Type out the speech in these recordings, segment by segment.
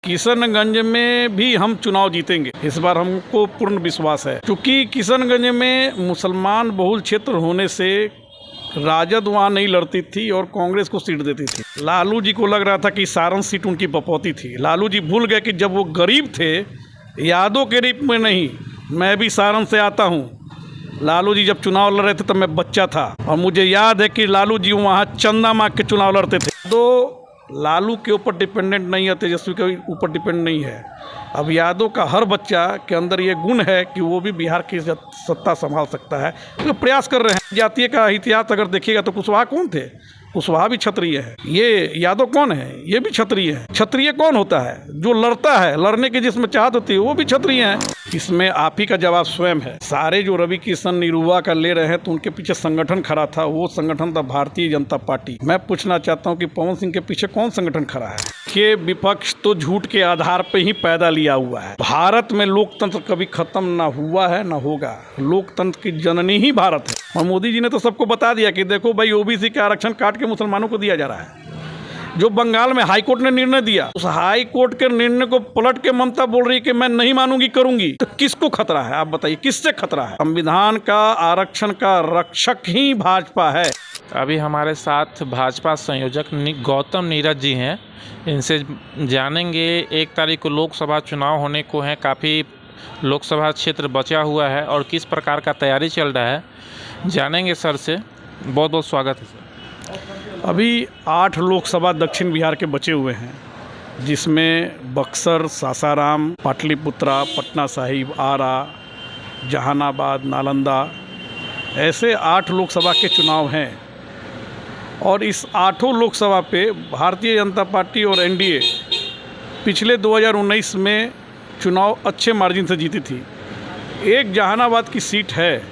किशनगंज में भी हम चुनाव जीतेंगे, इस बार हमको पूर्ण विश्वास है। क्योंकि किशनगंज में मुसलमान बहुल क्षेत्र होने से राजद वहाँ नहीं लड़ती थी और कांग्रेस को सीट देती थी। लालू जी को लग रहा था कि सारण सीट उनकी बपौती थी। लालू जी भूल गए कि जब वो गरीब थे, यादों के रूप में नहीं, मैं भी सारण से आता हूँ। लालू जी जब चुनाव लड़ रहे थे तब मैं बच्चा था और मुझे याद है कि लालू जी वहाँ चंदा मांग के चुनाव लड़ते थे। तो लालू के ऊपर डिपेंडेंट नहीं है, तेजस्वी के ऊपर डिपेंड नहीं है। अब यादव का हर बच्चा के अंदर ये गुण है कि वो भी बिहार की सत्ता संभाल सकता है, तो प्रयास कर रहे हैं। जातीय का इतिहास अगर देखिएगा तो कुशवाहा कौन थे? कुशवाहा भी क्षत्रिय है। ये यादव कौन है? ये भी क्षत्रिय है। क्षत्रिय कौन होता है? जो लड़ता है, लड़ने की जिसमें चाहत होती है वो भी क्षत्रिय है। इसमें आप ही का जवाब स्वयं है। सारे जो रवि किशन निरुआ का ले रहे हैं तो उनके पीछे संगठन खड़ा था, वो संगठन था भारतीय जनता पार्टी। मैं पूछना चाहता हूं कि पवन सिंह के पीछे कौन संगठन खड़ा है? कि विपक्ष तो झूठ के आधार पर ही पैदा लिया हुआ है। भारत में लोकतंत्र कभी खत्म ना हुआ है ना होगा। लोकतंत्र की जननी ही भारत है। और मोदी जी ने तो सबको बता दिया कि देखो भाई, ओबीसी का आरक्षण काट के मुसलमानों को दिया जा रहा है। जो बंगाल में हाई कोर्ट ने निर्णय दिया, उस हाई कोर्ट के निर्णय को पलट के ममता बोल रही है कि मैं नहीं मानूंगी, करूंगी। तो किसको खतरा है? आप बताइए, किससे खतरा है? संविधान का आरक्षण का रक्षक ही भाजपा है। अभी हमारे साथ भाजपा संयोजक गौतम नीरज जी हैं। इनसे जानेंगे, 1 तारीख को लोकसभा चुनाव होने को हैं, काफ़ी लोकसभा क्षेत्र बचा हुआ है और किस प्रकार का तैयारी चल रहा है, जानेंगे सर से। बहुत बहुत स्वागत है सर। अभी 8 लोकसभा दक्षिण बिहार के बचे हुए हैं, जिसमें बक्सर, सासाराम, पाटलिपुत्रा, पटना साहिब, आरा, जहानाबाद, नालंदा, ऐसे 8 लोकसभा के चुनाव हैं। और इस 8 लोकसभा पे भारतीय जनता पार्टी और एनडीए पिछले 2019 में चुनाव अच्छे मार्जिन से जीती थी। एक जहानाबाद की सीट है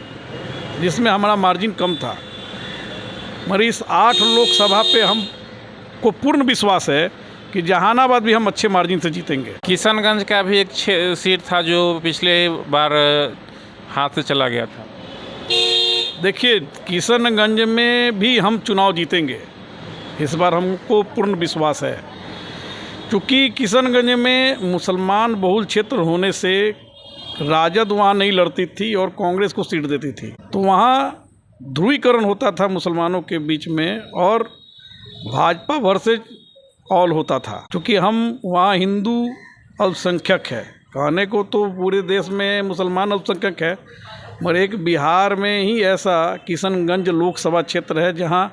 जिसमें हमारा मार्जिन कम था, मगर इस 8 लोकसभा पे हमको पूर्ण विश्वास है कि जहानाबाद भी हम अच्छे मार्जिन से जीतेंगे। किशनगंज का भी एक सीट था जो पिछले बार हाथ से चला गया था। देखिए, किशनगंज में भी हम चुनाव जीतेंगे, इस बार हमको पूर्ण विश्वास है। क्योंकि किशनगंज में मुसलमान बहुल क्षेत्र होने से राजद वहाँ नहीं लड़ती थी और कांग्रेस को सीट देती थी, तो वहाँ ध्रुवीकरण होता था मुसलमानों के बीच में और भाजपा वर्सेज ऑल होता था। क्योंकि हम वहाँ हिंदू अल्पसंख्यक है, कहने को तो पूरे देश में मुसलमान अल्पसंख्यक है, मगर एक बिहार में ही ऐसा किशनगंज लोकसभा क्षेत्र है जहाँ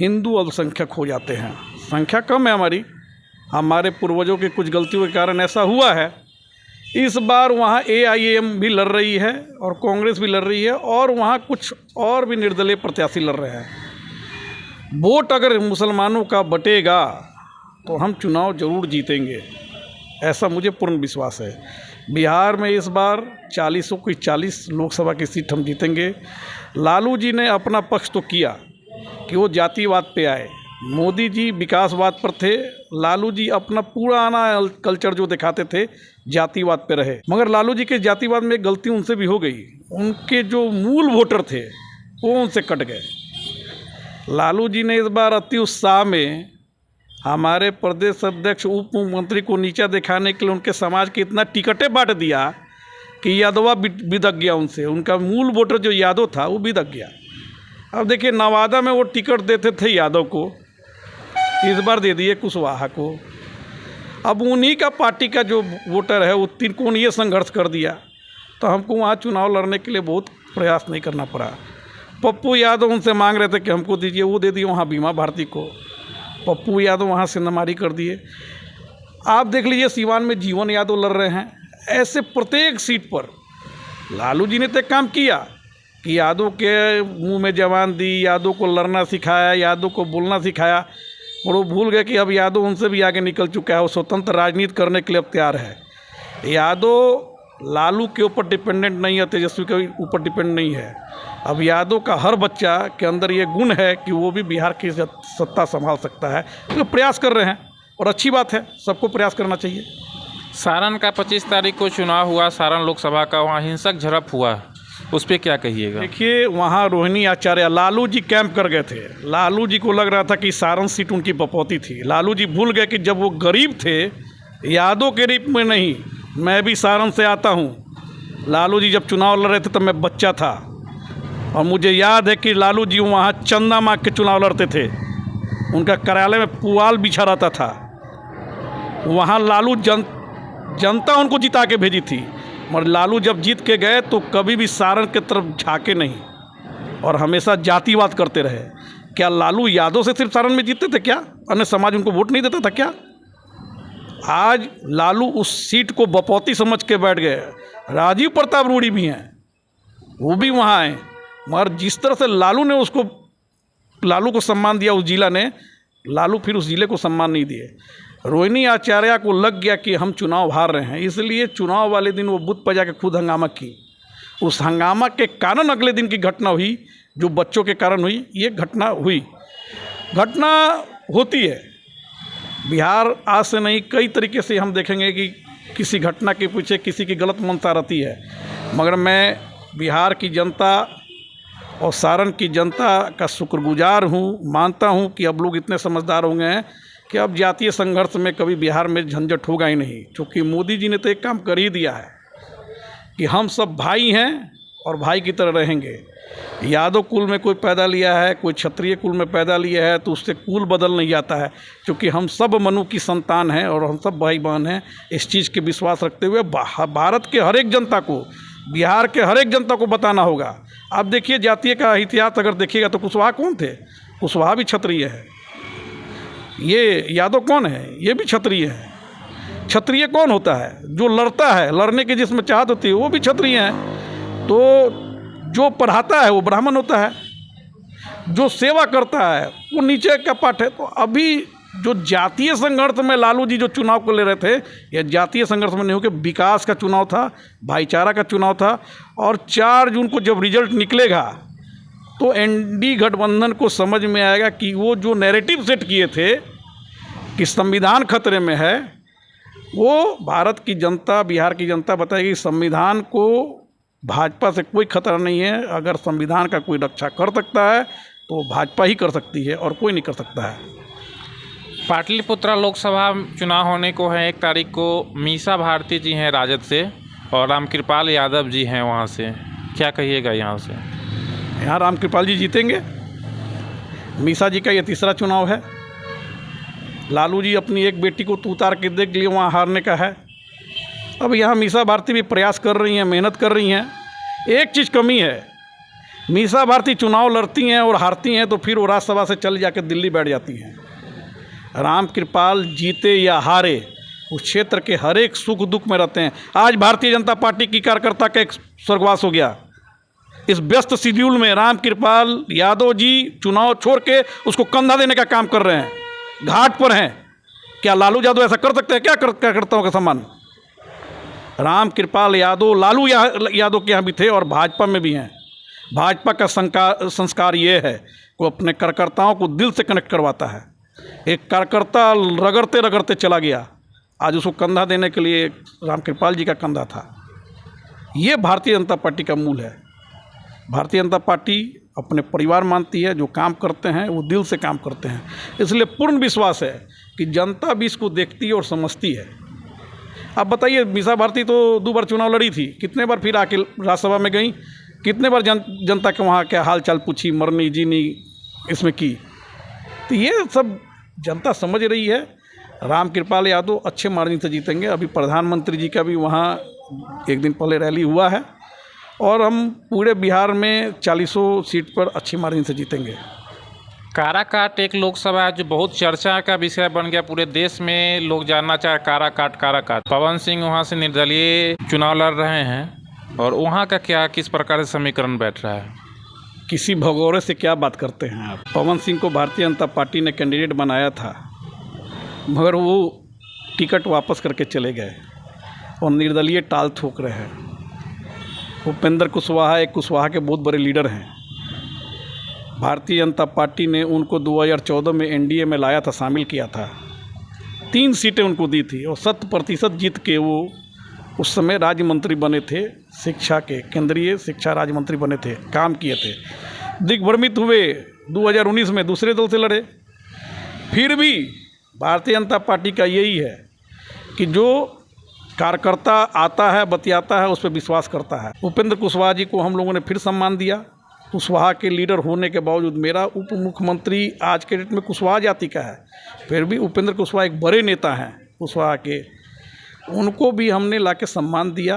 हिंदू अल्पसंख्यक हो जाते हैं। संख्या कम है हमारे पूर्वजों की कुछ गलतियों के कारण ऐसा हुआ है। इस बार वहाँ AIAM भी लड़ रही है और कांग्रेस भी लड़ रही है और वहाँ कुछ और भी निर्दलीय प्रत्याशी लड़ रहे हैं। वोट अगर मुसलमानों का बटेगा तो हम चुनाव जरूर जीतेंगे, ऐसा मुझे पूर्ण विश्वास है। बिहार में इस बार 40 की 40 लोकसभा की सीट हम जीतेंगे। लालू जी ने अपना पक्ष तो किया कि वो जातिवाद पे आए, मोदी जी विकासवाद पर थे, लालू जी अपना पुराना कल्चर जो दिखाते थे जातिवाद पे रहे। मगर लालू जी के जातिवाद में एक गलती उनसे भी हो गई, उनके जो मूल वोटर थे वो उनसे कट गए। लालू जी ने इस बार अति उत्साह में हमारे प्रदेश अध्यक्ष उप मुख्यमंत्री को नीचा दिखाने के लिए उनके समाज के इतना टिकटें बांट दिया कि यादवा बिदक गया उनसे, उनका मूल वोटर जो यादव था वो बिदक गया। अब देखिए, नवादा में वो टिकट देते थे यादव को, इस बार दे दिए कुशवाहा को। अब उन्हीं का पार्टी का जो वोटर है वो त्रिकोणीय संघर्ष कर दिया, तो हमको वहाँ चुनाव लड़ने के लिए बहुत प्रयास नहीं करना पड़ा। पप्पू यादव उनसे मांग रहे थे कि हमको दीजिए, वो दे दिए वहाँ बीमा भारती को। पप्पू यादव वहाँ से नमारी कर दिए। आप देख लीजिए, सीवान में जीवन यादव लड़ रहे हैं। ऐसे प्रत्येक सीट पर लालू जी ने तो काम किया कि यादव के मुँह में जवान दी, यादव को लड़ना सिखाया, यादव को बोलना सिखाया, और वो भूल गए कि अब यादव उनसे भी आगे निकल चुका है, वो स्वतंत्र राजनीति करने के लिए अब तैयार है। यादव लालू के ऊपर डिपेंडेंट नहीं है, तेजस्वी के ऊपर डिपेंड नहीं है। अब यादव का हर बच्चा के अंदर ये गुण है कि वो भी बिहार की सत्ता संभाल सकता है, तो प्रयास कर रहे हैं और अच्छी बात है, सबको प्रयास करना चाहिए। सारण का 25 तारीख को चुनाव हुआ, सारण लोकसभा का, वहाँ हिंसक झड़प हुआ, उस पर क्या कहिएगा? देखिए, वहाँ रोहिणी आचार्य, लालू जी कैंप कर गए थे। लालू जी को लग रहा था कि सारण सीट उनकी बपौती थी। लालू जी भूल गए कि जब वो गरीब थे, यादों के रूप में नहीं, मैं भी सारण से आता हूँ। लालू जी जब चुनाव लड़ रहे थे तब मैं बच्चा था और मुझे याद है कि लालू जी वहाँ चंदा मांग के चुनाव लड़ते थे। उनका कार्यालय में पुआल बिछा रहता था। वहाँ लालू जनता उनको जिता के भेजी थी, मगर लालू जब जीत के गए तो कभी भी सारण के तरफ झाँके नहीं और हमेशा जातिवाद करते रहे। क्या लालू यादव से सिर्फ सारण में जीतते थे क्या? अन्य समाज उनको वोट नहीं देता था क्या? आज लालू उस सीट को बपौती समझ के बैठ गए। राजीव प्रताप रूड़ी भी हैं, वो भी वहाँ आए, मगर जिस तरह से लालू को सम्मान दिया उस जिला ने, लालू फिर उस जिले को सम्मान नहीं दिए। रोहिणी आचार्य को लग गया कि हम चुनाव हार रहे हैं, इसलिए चुनाव वाले दिन वो बूथ पर जाकर खुद हंगामा की। उस हंगामा के कारण अगले दिन की घटना हुई, जो बच्चों के कारण हुई। ये घटना होती है। बिहार आज से नहीं, कई तरीके से हम देखेंगे कि किसी घटना के पीछे किसी की गलत मनसा रहती है, मगर मैं बिहार की जनता और सारण की जनता का शुक्रगुजार हूँ। मानता हूँ कि अब लोग इतने समझदार हो गए हैं कि अब जातीय संघर्ष में कभी बिहार में झंझट होगा ही नहीं, क्योंकि मोदी जी ने तो एक काम कर ही दिया है कि हम सब भाई हैं और भाई की तरह रहेंगे। यादव कुल में कोई पैदा लिया है, कोई क्षत्रिय कुल में पैदा लिया है, तो उससे कुल बदल नहीं जाता है, क्योंकि हम सब मनु की संतान हैं और हम सब भाई बहन हैं। इस चीज़ के विश्वास रखते हुए भारत के हर एक जनता को, बिहार के हर एक जनता को बताना होगा। आप देखिए जातीय का इतिहास अगर देखिएगा तो कुशवाहा कौन थे? कुशवाहा भी क्षत्रिय है। ये यादव कौन है? ये भी क्षत्रिय है। क्षत्रिय कौन होता है? जो लड़ता है, लड़ने की जिसमें चाहत होती है, वो भी क्षत्रिय है। तो जो पढ़ाता है वो ब्राह्मण होता है, जो सेवा करता है वो नीचे का पाठ है। तो अभी जो जातीय संघर्ष में लालू जी जो चुनाव को ले रहे थे, यह जातीय संघर्ष में नहीं हो के विकास का चुनाव था, भाईचारा का चुनाव था। और 4 जून को जब रिजल्ट निकलेगा तो एनडी गठबंधन को समझ में आएगा कि वो जो नैरेटिव सेट किए थे कि संविधान खतरे में है, वो भारत की जनता, बिहार की जनता बताएगी संविधान को भाजपा से कोई खतरा नहीं है। अगर संविधान का कोई रक्षा कर सकता है तो भाजपा ही कर सकती है और कोई नहीं कर सकता है। पाटलिपुत्रा लोकसभा चुनाव होने को है 1 तारीख को। मीसा भारती जी हैं राजद से और रामकृपाल यादव जी हैं वहाँ से। क्या कहिएगा यहाँ से? यहाँ रामकृपाल जी जीतेंगे। मीसा जी का ये तीसरा चुनाव है। लालू जी अपनी एक बेटी को उतार के देख लिए, वहाँ हारने का है। अब यहाँ मीसा भारती भी प्रयास कर रही हैं, मेहनत कर रही हैं। एक चीज़ कमी है, मीसा भारती चुनाव लड़ती हैं और हारती हैं तो फिर वो राज्यसभा से चल जाकर दिल्ली बैठ जाती हैं। रामकृपाल जीते या हारे, उस क्षेत्र के हर एक सुख दुख में रहते हैं। आज भारतीय जनता पार्टी की कार्यकर्ता का एक स्वर्गवास हो गया। इस व्यस्त शेड्यूल में रामकृपाल यादव जी चुनाव छोड़ के उसको कंधा देने का काम कर रहे हैं, घाट पर हैं। क्या लालू यादव ऐसा कर सकते हैं? क्या कार्यकर्ताओं का सम्मान? रामकृपाल यादव लालू यादव के यहाँ भी थे और भाजपा में भी हैं। भाजपा का संस्कार ये है वो अपने कार्यकर्ताओं को दिल से कनेक्ट करवाता है। एक कार्यकर्ता रगड़ते रगड़ते चला गया, आज उसको कंधा देने के लिए रामकृपाल जी का कंधा था। ये भारतीय जनता पार्टी का मूल है। भारतीय जनता पार्टी अपने परिवार मानती है, जो काम करते हैं वो दिल से काम करते हैं। इसलिए पूर्ण विश्वास है कि जनता भी इसको देखती है और समझती है। आप बताइए, मीसा भारती तो 2 बार चुनाव लड़ी थी, कितने बार फिर आके राज्यसभा में गई, कितने बार जनता के वहाँ क्या हाल चाल पूछी, मरनी जीनी इसमें की। तो ये सब जनता समझ रही है। रामकृपाल यादव अच्छे मार्जिन से जीतेंगे। अभी प्रधानमंत्री जी का भी वहाँ एक दिन पहले रैली हुआ है और हम पूरे बिहार में 40 सीट पर अच्छी मार्जिन से जीतेंगे। काराकाट एक लोकसभा है जो बहुत चर्चा का विषय बन गया, पूरे देश में लोग जानना चाहे काराकाट। पवन सिंह वहाँ से निर्दलीय चुनाव लड़ रहे हैं और वहाँ का किस प्रकार से समीकरण बैठ रहा है? किसी भगोड़े से क्या बात करते हैं आप? पवन सिंह को भारतीय जनता पार्टी ने कैंडिडेट बनाया था, मगर वो टिकट वापस करके चले गए और निर्दलीय टाल ठोक रहे हैं। उपेंद्र कुशवाहा एक कुशवाहा के बहुत बड़े लीडर हैं। भारतीय जनता पार्टी ने उनको 2014 में एनडीए में लाया था, शामिल किया था। 3 सीटें उनको दी थी और 100% जीत के वो उस समय राज्य मंत्री बने थे, शिक्षा के केंद्रीय शिक्षा राज्य मंत्री बने थे, काम किए थे। दिग्भ्रमित हुए, 2019 में दूसरे दल से लड़े। फिर भी भारतीय जनता पार्टी का यही है कि जो कार्यकर्ता आता है, बतियाता है, उस पर विश्वास करता है। उपेंद्र कुशवाहा जी को हम लोगों ने फिर सम्मान दिया। कुशवाहा के लीडर होने के बावजूद, मेरा उप मुख्यमंत्री आज के डेट में कुशवाहा जाति का है, फिर भी उपेंद्र कुशवाहा एक बड़े नेता हैं कुशवाहा के, उनको भी हमने लाके सम्मान दिया,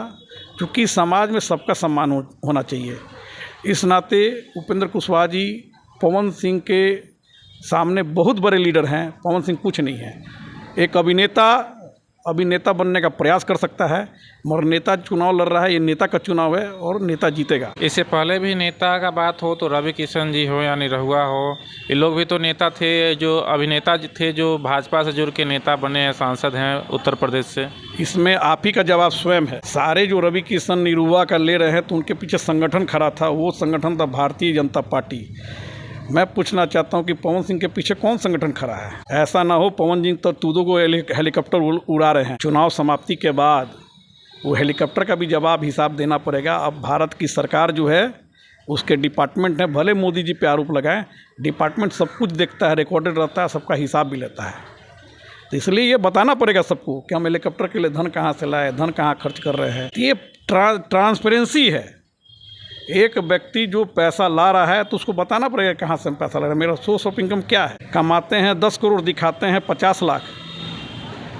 क्योंकि समाज में सबका सम्मान होना चाहिए। इस नाते उपेंद्र कुशवाहा जी पवन सिंह के सामने बहुत बड़े लीडर हैं। पवन सिंह कुछ नहीं है। एक अभिनेता बनने का प्रयास कर सकता है, मगर नेता चुनाव लड़ रहा है, ये नेता का चुनाव है और नेता जीतेगा। इससे पहले भी नेता का बात हो तो रवि किशन जी हो या निरहुआ हो, ये लोग भी तो नेता थे, जो अभिनेता थे, जो भाजपा से जुड़ के नेता बने हैं, सांसद हैं उत्तर प्रदेश से। इसमें आप ही का जवाब स्वयं है। सारे जो रवि किशन निरहुआ का ले रहे हैं, तो उनके पीछे संगठन खड़ा था, वो संगठन था भारतीय जनता पार्टी। मैं पूछना चाहता हूं कि पवन सिंह के पीछे कौन संगठन खड़ा है? ऐसा ना हो पवन सिंह तो तूदों को हेलीकॉप्टर उड़ा रहे हैं। चुनाव समाप्ति के बाद वो हेलीकॉप्टर का भी जवाब हिसाब देना पड़ेगा। अब भारत की सरकार जो है, उसके डिपार्टमेंट है, भले मोदी जी पे आरोप लगाएं, डिपार्टमेंट सब कुछ देखता है, रिकॉर्डेड रहता है, सबका हिसाब भी लेता है। तो इसलिए ये बताना पड़ेगा सबको कि हम हेलीकॉप्टर के लिए धन कहाँ से लाए, धन कहाँ खर्च कर रहे हैं। ये ट्रांसपेरेंसी है। एक व्यक्ति जो पैसा ला रहा है तो उसको बताना पड़ेगा कहाँ से हम पैसा ला रहे हैं, मेरा सोर्स ऑफ इनकम क्या है। कमाते हैं 10 करोड़, दिखाते हैं 50 लाख,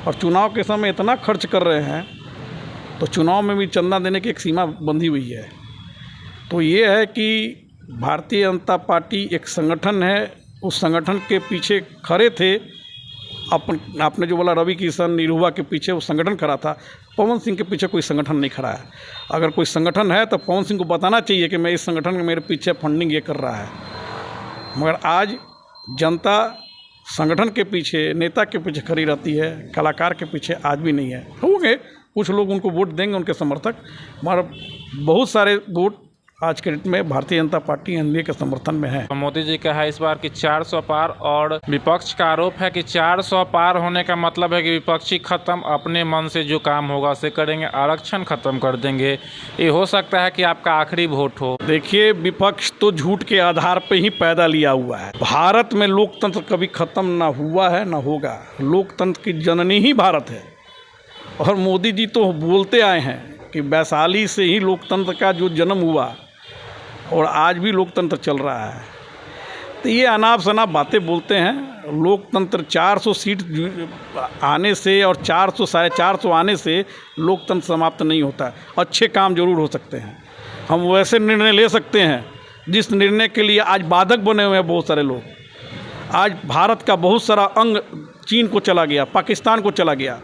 और चुनाव के समय इतना खर्च कर रहे हैं, तो चुनाव में भी चंदा देने की एक सीमा बंधी हुई है। तो ये है कि भारतीय जनता पार्टी एक संगठन है, उस संगठन के पीछे खड़े थे। आपने जो बोला रवि किशन निरहुआ के पीछे वो संगठन खड़ा था, पवन सिंह के पीछे कोई संगठन नहीं खड़ा है। अगर कोई संगठन है तो पवन सिंह को बताना चाहिए कि मैं इस संगठन में, मेरे पीछे फंडिंग ये कर रहा है। मगर आज जनता संगठन के पीछे, नेता के पीछे खड़ी रहती है, कलाकार के पीछे आज भी नहीं है। होंगे कुछ लोग उनको वोट देंगे, उनके समर्थक, मगर बहुत सारे वोट आज के डेट में भारतीय जनता पार्टी एनडीए के समर्थन में है। मोदी जी का है इस बार कि 400 पार, और विपक्ष का आरोप है कि 400 पार होने का मतलब है कि विपक्षी खत्म, अपने मन से जो काम होगा उसे करेंगे, आरक्षण खत्म कर देंगे। ये हो सकता है कि आपका आखिरी वोट हो। देखिए, विपक्ष तो झूठ के आधार पे ही पैदा लिया हुआ है। भारत में लोकतंत्र कभी खत्म ना हुआ है ना होगा। लोकतंत्र की जननी ही भारत है, और मोदी जी तो बोलते आए हैं कि वैशाली से ही लोकतंत्र का जो जन्म हुआ, और आज भी लोकतंत्र चल रहा है। तो ये अनाप शनाप बातें बोलते हैं। लोकतंत्र 400 सीट आने से और 400 साढ़े 400 आने से लोकतंत्र समाप्त नहीं होता। अच्छे काम जरूर हो सकते हैं, हम वैसे निर्णय ले सकते हैं जिस निर्णय के लिए आज बाधक बने हुए हैं बहुत सारे लोग। आज भारत का बहुत सारा अंग चीन को चला गया, पाकिस्तान को चला गया।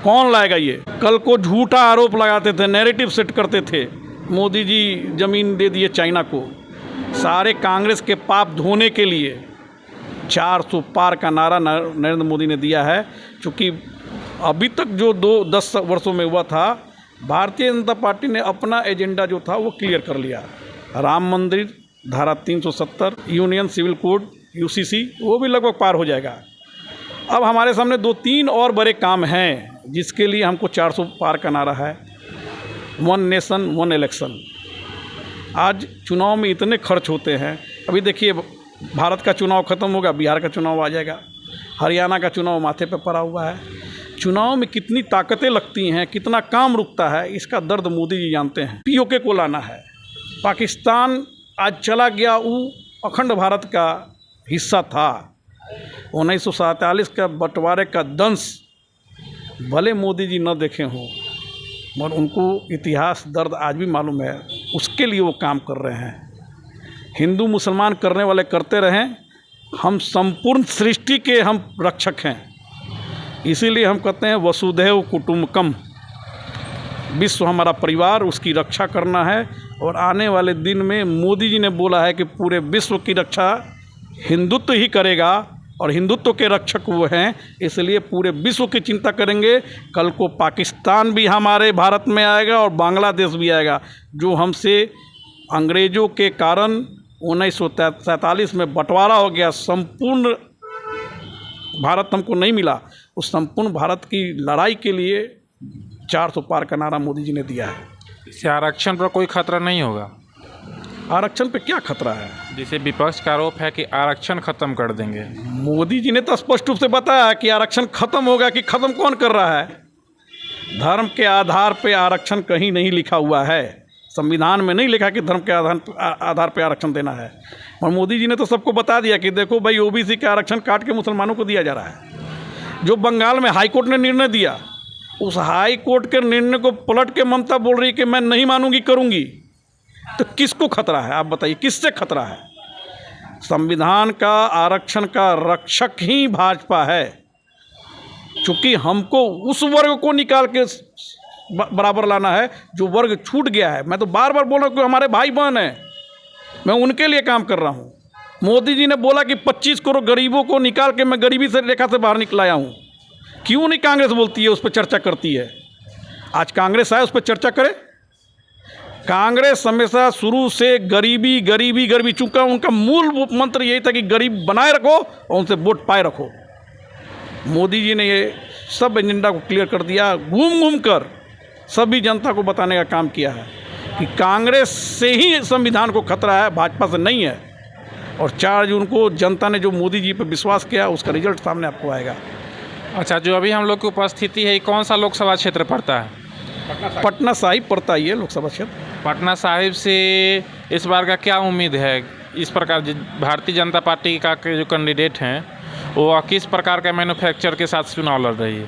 कौन लाएगा ये? कल को झूठा आरोप लगाते थे, नैरेटिव सेट करते थे, मोदी जी ज़मीन दे दिए चाइना को। सारे कांग्रेस के पाप धोने के लिए 400 पार का नारा नरेंद्र मोदी ने दिया है। क्योंकि अभी तक जो 10 वर्षों में हुआ था, भारतीय जनता पार्टी ने अपना एजेंडा जो था वो क्लियर कर लिया। राम मंदिर, धारा 370, यूनियन सिविल कोड यूसीसी, वो भी लगभग पार हो जाएगा। अब हमारे सामने 2-3 और बड़े काम हैं जिसके लिए हमको 400 पार का नारा है। 1 नेशन 1 इलेक्शन। आज चुनाव में इतने खर्च होते हैं। अभी देखिए, भारत का चुनाव ख़त्म होगा, बिहार का चुनाव आ जाएगा, हरियाणा का चुनाव माथे पे पड़ा हुआ है। चुनाव में कितनी ताकतें लगती हैं, कितना काम रुकता है, इसका दर्द मोदी जी जानते हैं। पीओके को लाना है। पाकिस्तान आज चला गया, वो अखंड भारत का हिस्सा था। 1947 का बंटवारे का दंश भले मोदी जी न देखे हों, मगर उनको इतिहास दर्द आज भी मालूम है। उसके लिए वो काम कर रहे हैं। हिंदू मुसलमान करने वाले करते रहें, हम संपूर्ण सृष्टि के हम रक्षक हैं। इसीलिए हम कहते हैं वसुधैव कुटुंबकम। विश्व हमारा परिवार, उसकी रक्षा करना है। और आने वाले दिन में मोदी जी ने बोला है कि पूरे विश्व की रक्षा हिंदुत्व ही करेगा, और हिंदुत्व के रक्षक वो हैं, इसलिए पूरे विश्व की चिंता करेंगे। कल को पाकिस्तान भी हमारे भारत में आएगा और बांग्लादेश भी आएगा। जो हमसे अंग्रेज़ों के कारण 1947 में बंटवारा हो गया, संपूर्ण भारत हमको नहीं मिला, उस संपूर्ण भारत की लड़ाई के लिए 400 पार का नारा मोदी जी ने दिया है। इससे आरक्षण पर कोई खतरा नहीं होगा? आरक्षण पे क्या खतरा है? जैसे विपक्ष का आरोप है कि आरक्षण खत्म कर देंगे। मोदी जी ने तो स्पष्ट रूप से बताया कि आरक्षण खत्म होगा। कि खत्म कौन कर रहा है? धर्म के आधार पे आरक्षण कहीं नहीं लिखा हुआ है, संविधान में नहीं लिखा कि धर्म के आधार पे आरक्षण देना है। और मोदी जी ने तो सबको बता दिया कि देखो भाई, ओबीसी का आरक्षण काट के मुसलमानों को दिया जा रहा है। जो बंगाल में हाई कोर्ट ने निर्णय दिया, उस हाई कोर्ट के निर्णय को पलट के ममता बोल रही कि मैं नहीं मानूंगी, करूंगी। तो किसको खतरा है, आप बताइए, किससे खतरा है? संविधान का, आरक्षण का रक्षक ही भाजपा है। चूंकि हमको उस वर्ग को निकाल के बराबर लाना है जो वर्ग छूट गया है। मैं तो बार बार बोल रहा हूँ कि हमारे भाई बहन हैं, मैं उनके लिए काम कर रहा हूँ। मोदी जी ने बोला कि 25 करोड़ गरीबों को निकाल के मैं गरीबी से रेखा से बाहर निकलाया हूँ। क्यों नहीं कांग्रेस बोलती है, उस पर चर्चा करती है? आज कांग्रेस आए, उस पर चर्चा करे। कांग्रेस हमेशा शुरू से गरीबी गरीबी गरीबी, चूंकि उनका मूल मंत्र यही था कि गरीब बनाए रखो और उनसे वोट पाए रखो। मोदी जी ने ये सब एजेंडा को क्लियर कर दिया, घूम घूम कर सभी जनता को बताने का काम किया है कि कांग्रेस से ही संविधान को खतरा है, भाजपा से नहीं है। और 4 जून को जनता ने जो मोदी जी पर विश्वास किया, उसका रिजल्ट सामने आपको आएगा। अच्छा, जो अभी हम लोग की उपस्थिति है, कौन सा लोकसभा क्षेत्र पड़ता है? पटना साहिब पड़ता ही है लोकसभा क्षेत्र। पटना साहिब से इस बार का क्या उम्मीद है? इस प्रकार भारतीय जनता पार्टी का के जो कैंडिडेट हैं, वो किस प्रकार का मैन्युफैक्चर के साथ चुनाव लड़ रही है?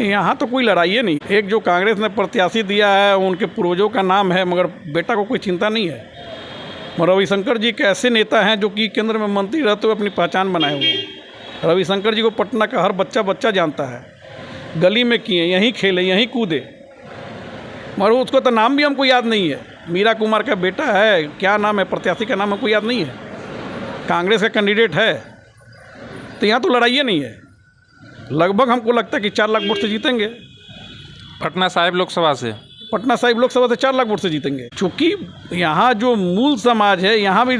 यहाँ तो कोई लड़ाई है नहीं। एक जो कांग्रेस ने प्रत्याशी दिया है, उनके पूर्वजों का नाम है, मगर बेटा को कोई चिंता नहीं है। रविशंकर जी के ऐसे नेता हैं जो कि केंद्र में मंत्री रहते हुए अपनी पहचान बनाए हुए हैं। रविशंकर जी को पटना का हर बच्चा जानता है, गली में किए, यहीं खेले, यहीं कूदे, मगर उसको तो नाम भी हमको याद नहीं है। मीरा कुमार का बेटा है, क्या नाम है प्रत्याशी का, नाम हमको याद नहीं है। कांग्रेस का कैंडिडेट है, तो यहाँ तो लड़ाई नहीं है। लगभग हमको लगता है कि 4 लाख वोट से जीतेंगे। पटना साहिब लोकसभा से? पटना साहिब लोकसभा से 4 लाख वोट से जीतेंगे। चूँकि यहाँ जो मूल समाज है, यहाँ भी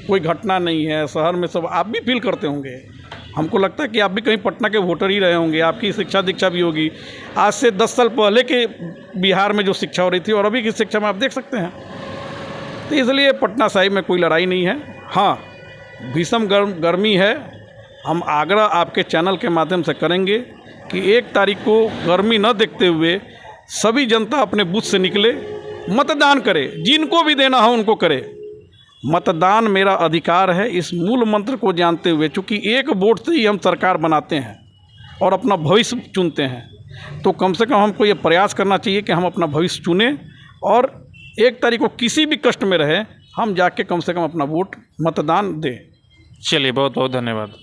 कोई घटना नहीं है। शहर में सब आप भी फील करते होंगे, हमको लगता है कि आप भी कहीं पटना के वोटर ही रहे होंगे। आपकी शिक्षा दीक्षा भी होगी। आज से 10 साल पहले के बिहार में जो शिक्षा हो रही थी और अभी की शिक्षा में आप देख सकते हैं। तो इसलिए पटना साहिब में कोई लड़ाई नहीं है। हाँ, भीषण गर्मी है। हम आग्रह आपके चैनल के माध्यम से करेंगे कि 1 तारीख को गर्मी न देखते हुए सभी जनता अपने बूथ से निकले, मतदान करे, जिनको भी देना हो उनको करे। मतदान मेरा अधिकार है, इस मूल मंत्र को जानते हुए, चूँकि 1 वोट से ही हम सरकार बनाते हैं और अपना भविष्य चुनते हैं, तो कम से कम हमको ये प्रयास करना चाहिए कि हम अपना भविष्य चुनें और 1 तारीख को किसी भी कष्ट में रहे, हम जाके कम से कम अपना वोट मतदान दें। चलिए, बहुत बहुत धन्यवाद।